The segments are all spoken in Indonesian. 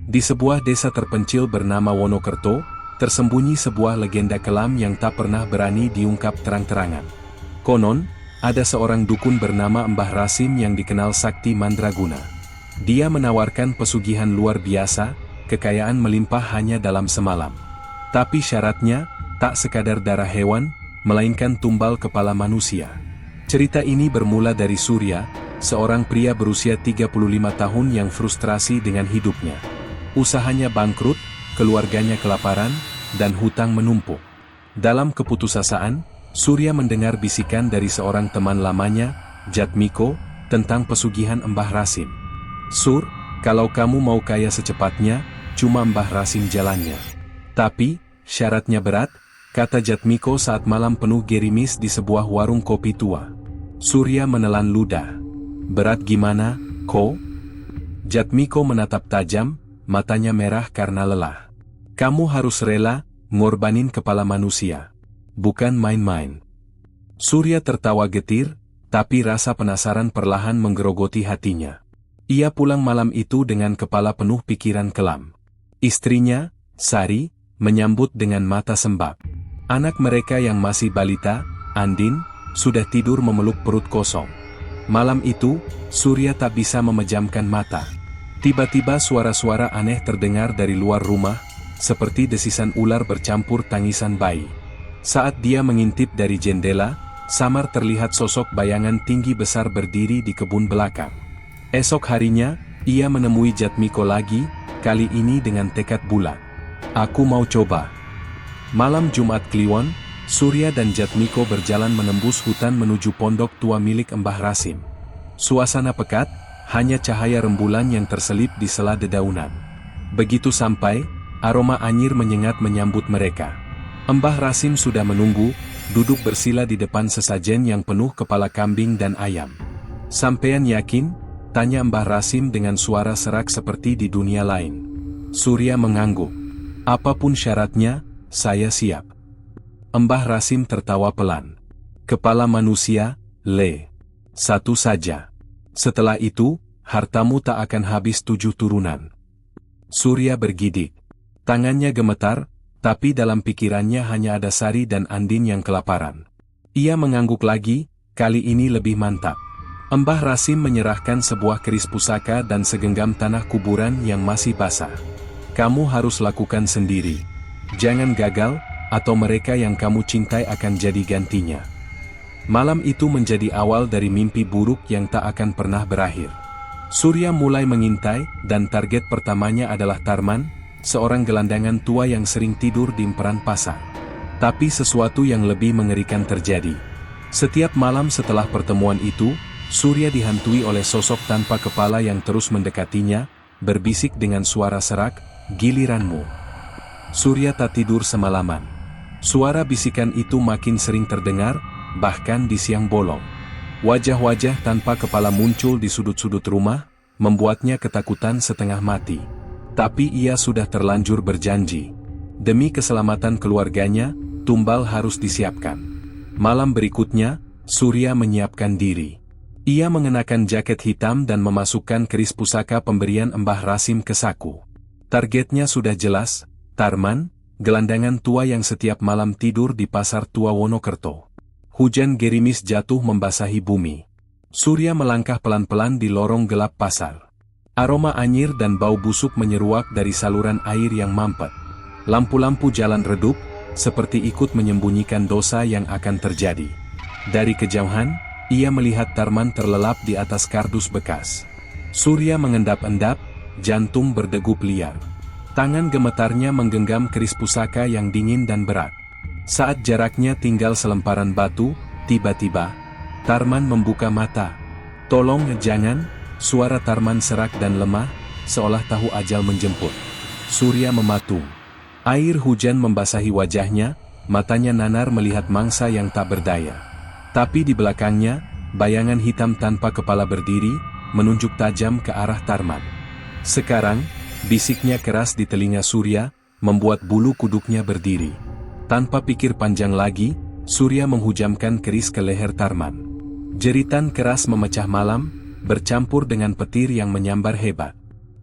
Di sebuah desa terpencil bernama Wonokerto, tersembunyi sebuah legenda kelam yang tak pernah berani diungkap terang-terangan. Konon, ada seorang dukun bernama Mbah Rasim yang dikenal sakti mandraguna. Dia menawarkan pesugihan luar biasa, kekayaan melimpah hanya dalam semalam. Tapi syaratnya, tak sekadar darah hewan, melainkan tumbal kepala manusia. Cerita ini bermula dari Surya, seorang pria berusia 35 tahun yang frustrasi dengan hidupnya. Usahanya bangkrut, keluarganya kelaparan, dan hutang menumpuk. Dalam keputusasaan, Surya mendengar bisikan dari seorang teman lamanya, Jatmiko, tentang pesugihan Mbah Rasim. "Sur, kalau kamu mau kaya secepatnya, cuma Mbah Rasim jalannya. Tapi, syaratnya berat," kata Jatmiko saat malam penuh gerimis di sebuah warung kopi tua. Surya menelan ludah. "Berat gimana, Ko?" Jatmiko menatap tajam, matanya merah karena lelah. "Kamu harus rela, ngorbanin kepala manusia. Bukan main-main." Surya tertawa getir, tapi rasa penasaran perlahan menggerogoti hatinya. Ia pulang malam itu dengan kepala penuh pikiran kelam. Istrinya, Sari, menyambut dengan mata sembab. Anak mereka yang masih balita, Andin, sudah tidur memeluk perut kosong. Malam itu, Surya tak bisa memejamkan mata. Tiba-tiba suara-suara aneh terdengar dari luar rumah, seperti desisan ular bercampur tangisan bayi. Saat dia mengintip dari jendela, samar terlihat sosok bayangan tinggi besar berdiri di kebun belakang. Esok harinya, ia menemui Jatmiko lagi, kali ini dengan tekad bulat. "Aku mau coba." Malam Jumat Kliwon, Surya dan Jatmiko berjalan menembus hutan menuju pondok tua milik Mbah Rasim. Suasana pekat, hanya cahaya rembulan yang terselip di sela dedaunan. Begitu sampai, aroma anyir menyengat menyambut mereka. Mbah Rasim sudah menunggu, duduk bersila di depan sesajen yang penuh kepala kambing dan ayam. "Sampean yakin?" tanya Mbah Rasim dengan suara serak seperti di dunia lain. Surya mengangguk. "Apapun syaratnya, saya siap." Mbah Rasim tertawa pelan. "Kepala manusia, satu saja. Setelah itu, hartamu tak akan habis 7 turunan." Surya bergidik. Tangannya gemetar, tapi dalam pikirannya hanya ada Sari dan Andin yang kelaparan. Ia mengangguk lagi, kali ini lebih mantap. Mbah Rasim menyerahkan sebuah keris pusaka dan segenggam tanah kuburan yang masih basah. "Kamu harus lakukan sendiri. Jangan gagal, atau mereka yang kamu cintai akan jadi gantinya." Malam itu menjadi awal dari mimpi buruk yang tak akan pernah berakhir. Surya mulai mengintai, dan target pertamanya adalah Tarman, seorang gelandangan tua yang sering tidur di emperan pasar. Tapi sesuatu yang lebih mengerikan terjadi. Setiap malam setelah pertemuan itu, Surya dihantui oleh sosok tanpa kepala yang terus mendekatinya, berbisik dengan suara serak, "Giliranmu." Surya tak tidur semalaman. Suara bisikan itu makin sering terdengar, bahkan di siang bolong. Wajah-wajah tanpa kepala muncul di sudut-sudut rumah, membuatnya ketakutan setengah mati. Tapi ia sudah terlanjur berjanji. Demi keselamatan keluarganya, tumbal harus disiapkan. Malam berikutnya, Surya menyiapkan diri. Ia mengenakan jaket hitam dan memasukkan keris pusaka pemberian Mbah Rasim ke saku. Targetnya sudah jelas, Tarman, gelandangan tua yang setiap malam tidur di pasar tua Wonokerto. Hujan gerimis jatuh membasahi bumi. Surya melangkah pelan-pelan di lorong gelap pasar. Aroma anyir dan bau busuk menyeruak dari saluran air yang mampet. Lampu-lampu jalan redup, seperti ikut menyembunyikan dosa yang akan terjadi. Dari kejauhan, ia melihat Tarman terlelap di atas kardus bekas. Surya mengendap-endap, jantung berdegup liar. Tangan gemetarnya menggenggam keris pusaka yang dingin dan berat. Saat jaraknya tinggal selemparan batu, tiba-tiba, Tarman membuka mata. "Tolong jangan," suara Tarman serak dan lemah, seolah tahu ajal menjemput. Surya mematung. Air hujan membasahi wajahnya, matanya nanar melihat mangsa yang tak berdaya. Tapi di belakangnya, bayangan hitam tanpa kepala berdiri, menunjuk tajam ke arah Tarman. "Sekarang," bisiknya keras di telinga Surya, membuat bulu kuduknya berdiri. Tanpa pikir panjang lagi, Surya menghujamkan keris ke leher Tarman. Jeritan keras memecah malam, bercampur dengan petir yang menyambar hebat.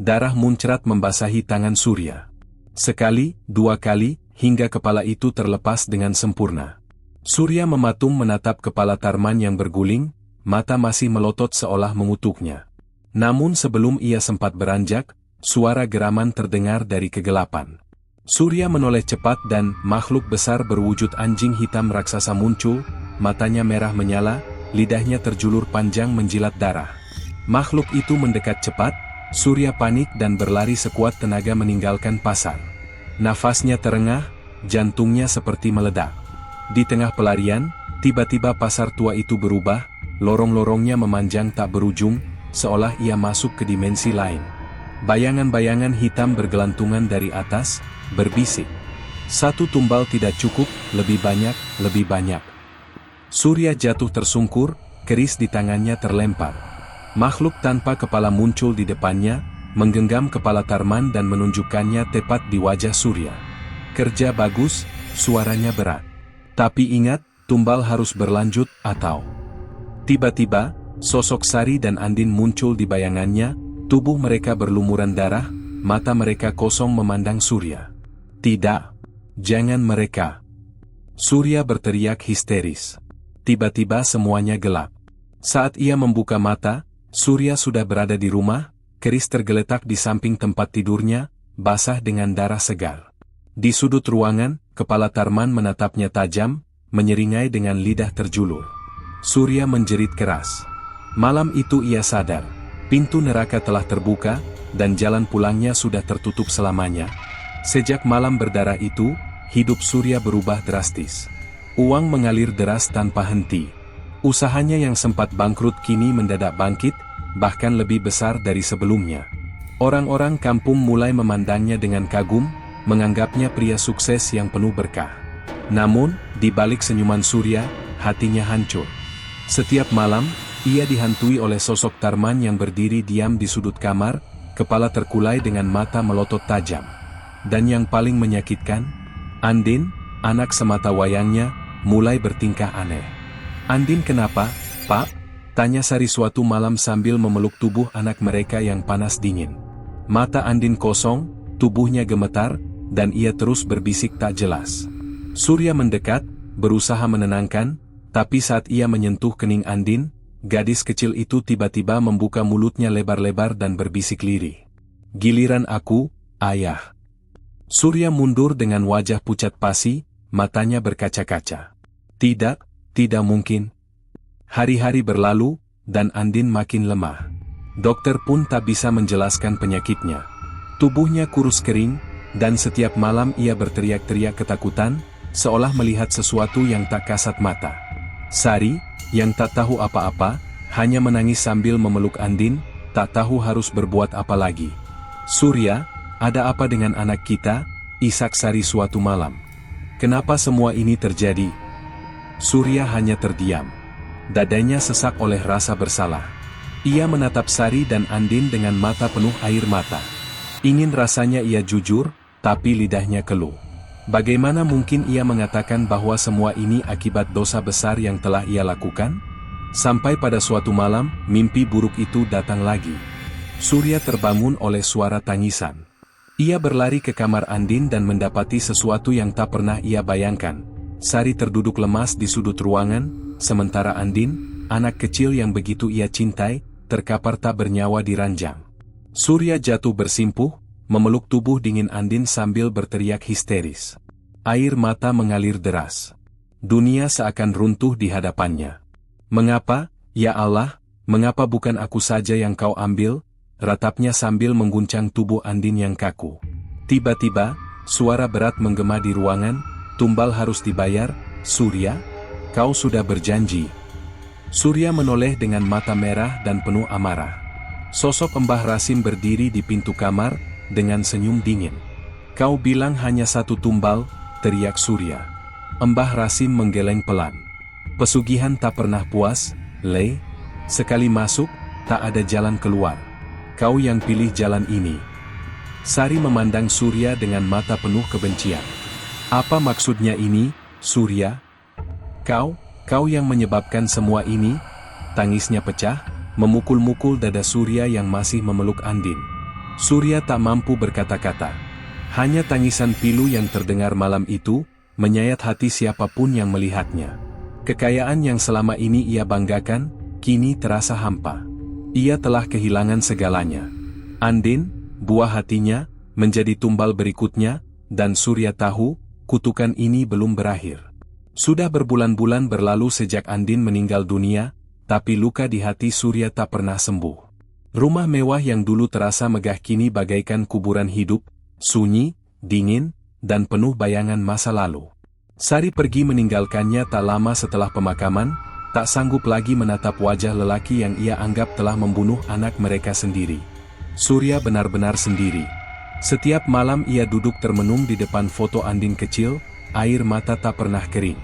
Darah muncrat membasahi tangan Surya. Sekali, dua kali, hingga kepala itu terlepas dengan sempurna. Surya mematung menatap kepala Tarman yang berguling, mata masih melotot seolah mengutuknya. Namun sebelum ia sempat beranjak, suara geraman terdengar dari kegelapan. Surya menoleh cepat dan makhluk besar berwujud anjing hitam raksasa muncul, matanya merah menyala, lidahnya terjulur panjang menjilat darah. Makhluk itu mendekat cepat, Surya panik dan berlari sekuat tenaga meninggalkan pasar. Nafasnya terengah, jantungnya seperti meledak. Di tengah pelarian, tiba-tiba pasar tua itu berubah, lorong-lorongnya memanjang tak berujung, seolah ia masuk ke dimensi lain. Bayangan-bayangan hitam bergelantungan dari atas, berbisik. Satu tumbal tidak cukup, lebih banyak, lebih banyak. Surya jatuh tersungkur, keris di tangannya terlempar. Makhluk tanpa kepala muncul di depannya, menggenggam kepala Tarman dan menunjukkannya tepat di wajah Surya. Kerja bagus, suaranya berat. Tapi ingat, tumbal harus berlanjut, atau... Tiba-tiba, sosok Sari dan Andin muncul di bayangannya, tubuh mereka berlumuran darah, mata mereka kosong memandang Surya. Tidak, jangan mereka. Surya berteriak histeris. Tiba-tiba semuanya gelap. Saat ia membuka mata, Surya sudah berada di rumah, keris tergeletak di samping tempat tidurnya, basah dengan darah segar. Di sudut ruangan, kepala Tarman menatapnya tajam, menyeringai dengan lidah terjulur. Surya menjerit keras. Malam itu ia sadar, pintu neraka telah terbuka, dan jalan pulangnya sudah tertutup selamanya. Sejak malam berdarah itu, hidup Surya berubah drastis. Uang mengalir deras tanpa henti. Usahanya yang sempat bangkrut kini mendadak bangkit, bahkan lebih besar dari sebelumnya. Orang-orang kampung mulai memandangnya dengan kagum, menganggapnya pria sukses yang penuh berkah. Namun, di balik senyuman Surya, hatinya hancur. Setiap malam, ia dihantui oleh sosok Tarman yang berdiri diam di sudut kamar, kepala terkulai dengan mata melotot tajam. Dan yang paling menyakitkan, Andin, anak semata wayangnya, mulai bertingkah aneh. "Andin kenapa, Pak?" tanya Sari suatu malam sambil memeluk tubuh anak mereka yang panas dingin. Mata Andin kosong, tubuhnya gemetar, dan ia terus berbisik tak jelas. Surya mendekat, berusaha menenangkan, tapi saat ia menyentuh kening Andin, gadis kecil itu tiba-tiba membuka mulutnya lebar-lebar dan berbisik lirih. "Giliran aku, Ayah." Surya mundur dengan wajah pucat pasi, matanya berkaca-kaca. Tidak, tidak mungkin. Hari-hari berlalu, dan Andin makin lemah. Dokter pun tak bisa menjelaskan penyakitnya. Tubuhnya kurus kering, dan setiap malam ia berteriak-teriak ketakutan, seolah melihat sesuatu yang tak kasat mata. Sari, yang tak tahu apa-apa, hanya menangis sambil memeluk Andin, tak tahu harus berbuat apa lagi. "Surya, ada apa dengan anak kita?" isak Sari suatu malam. "Kenapa semua ini terjadi?" Surya hanya terdiam. Dadanya sesak oleh rasa bersalah. Ia menatap Sari dan Andin dengan mata penuh air mata. Ingin rasanya ia jujur, tapi lidahnya keluh. Bagaimana mungkin ia mengatakan bahwa semua ini akibat dosa besar yang telah ia lakukan? Sampai pada suatu malam, mimpi buruk itu datang lagi. Surya terbangun oleh suara tangisan. Ia berlari ke kamar Andin dan mendapati sesuatu yang tak pernah ia bayangkan. Sari terduduk lemas di sudut ruangan, sementara Andin, anak kecil yang begitu ia cintai, terkapar tak bernyawa di ranjang. Surya jatuh bersimpuh, memeluk tubuh dingin Andin sambil berteriak histeris. Air mata mengalir deras. Dunia seakan runtuh di hadapannya. "Mengapa, ya Allah, mengapa bukan aku saja yang kau ambil?" ratapnya sambil mengguncang tubuh Andin yang kaku. Tiba-tiba, suara berat menggema di ruangan, "Tumbal harus dibayar, Surya? Kau sudah berjanji." Surya menoleh dengan mata merah dan penuh amarah. Sosok Mbah Rasim berdiri di pintu kamar, dengan senyum dingin. "Kau bilang hanya satu tumbal," teriak Surya. Mbah Rasim menggeleng pelan. "Pesugihan tak pernah puas, Le. Sekali masuk, tak ada jalan keluar. Kau yang pilih jalan ini." Sari memandang Surya dengan mata penuh kebencian. "Apa maksudnya ini, Surya? Kau yang menyebabkan semua ini?" Tangisnya pecah, memukul-mukul dada Surya yang masih memeluk Andin. Surya tak mampu berkata-kata. Hanya tangisan pilu yang terdengar malam itu, menyayat hati siapapun yang melihatnya. Kekayaan yang selama ini ia banggakan, kini terasa hampa. Ia telah kehilangan segalanya. Andin, buah hatinya, menjadi tumbal berikutnya, dan Surya tahu, kutukan ini belum berakhir. Sudah berbulan-bulan berlalu sejak Andin meninggal dunia, tapi luka di hati Surya tak pernah sembuh. Rumah mewah yang dulu terasa megah kini bagaikan kuburan hidup, sunyi, dingin, dan penuh bayangan masa lalu. Sari pergi meninggalkannya tak lama setelah pemakaman, tak sanggup lagi menatap wajah lelaki yang ia anggap telah membunuh anak mereka sendiri. Surya benar-benar sendiri. Setiap malam ia duduk termenung di depan foto Andin kecil, air mata tak pernah kering.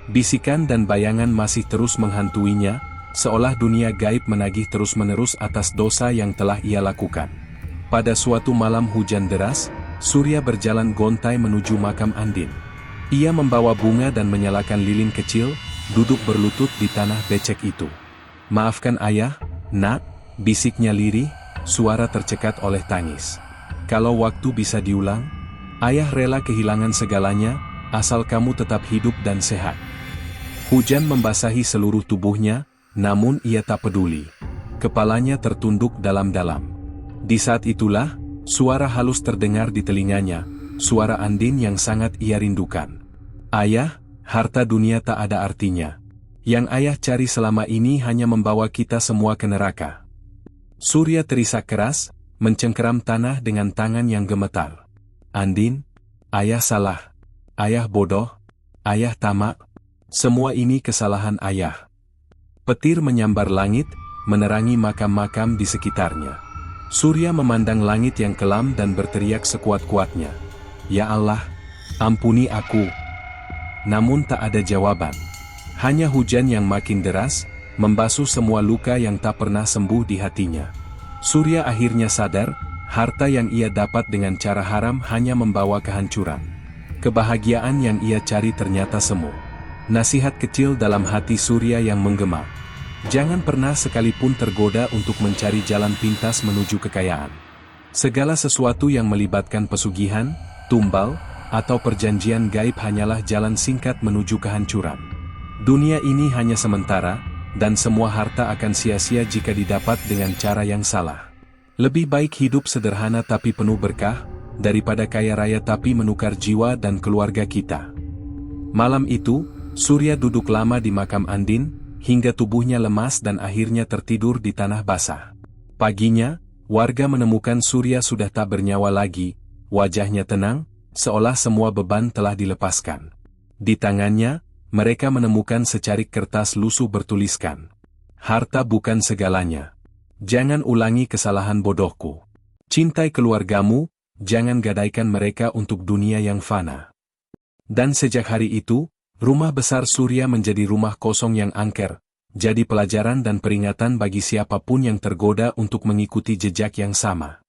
Bisikan dan bayangan masih terus menghantuinya, seolah dunia gaib menagih terus-menerus atas dosa yang telah ia lakukan. Pada suatu malam hujan deras, Surya berjalan gontai menuju makam Andin. Ia membawa bunga dan menyalakan lilin kecil, duduk berlutut di tanah becek itu. "Maafkan ayah, nak," bisiknya lirih, suara tercekat oleh tangis. "Kalau waktu bisa diulang, ayah rela kehilangan segalanya, asal kamu tetap hidup dan sehat." Hujan membasahi seluruh tubuhnya, namun ia tak peduli. Kepalanya tertunduk dalam-dalam. Di saat itulah, suara halus terdengar di telinganya, suara Andin yang sangat ia rindukan. "Ayah, harta dunia tak ada artinya. Yang ayah cari selama ini hanya membawa kita semua ke neraka." Surya terisak keras, mencengkeram tanah dengan tangan yang gemetar. "Andin, ayah salah. Ayah bodoh. Ayah tamak. Semua ini kesalahan ayah." Petir menyambar langit, menerangi makam-makam di sekitarnya. Surya memandang langit yang kelam dan berteriak sekuat-kuatnya, "Ya Allah, ampuni aku." Namun tak ada jawaban. Hanya hujan yang makin deras, membasuh semua luka yang tak pernah sembuh di hatinya. Surya akhirnya sadar, harta yang ia dapat dengan cara haram hanya membawa kehancuran. Kebahagiaan yang ia cari ternyata semu. Nasihat kecil dalam hati Surya yang menggema. Jangan pernah sekalipun tergoda untuk mencari jalan pintas menuju kekayaan. Segala sesuatu yang melibatkan pesugihan, tumbal, atau perjanjian gaib hanyalah jalan singkat menuju kehancuran. Dunia ini hanya sementara, dan semua harta akan sia-sia jika didapat dengan cara yang salah. Lebih baik hidup sederhana tapi penuh berkah, daripada kaya raya tapi menukar jiwa dan keluarga kita. Malam itu, Surya duduk lama di makam Andin, hingga tubuhnya lemas dan akhirnya tertidur di tanah basah. Paginya, warga menemukan Surya sudah tak bernyawa lagi, wajahnya tenang, seolah semua beban telah dilepaskan. Di tangannya, mereka menemukan secarik kertas lusuh bertuliskan, "Harta bukan segalanya. Jangan ulangi kesalahan bodohku. Cintai keluargamu, jangan gadaikan mereka untuk dunia yang fana." Dan sejak hari itu, rumah besar Surya menjadi rumah kosong yang angker, jadi pelajaran dan peringatan bagi siapapun yang tergoda untuk mengikuti jejak yang sama.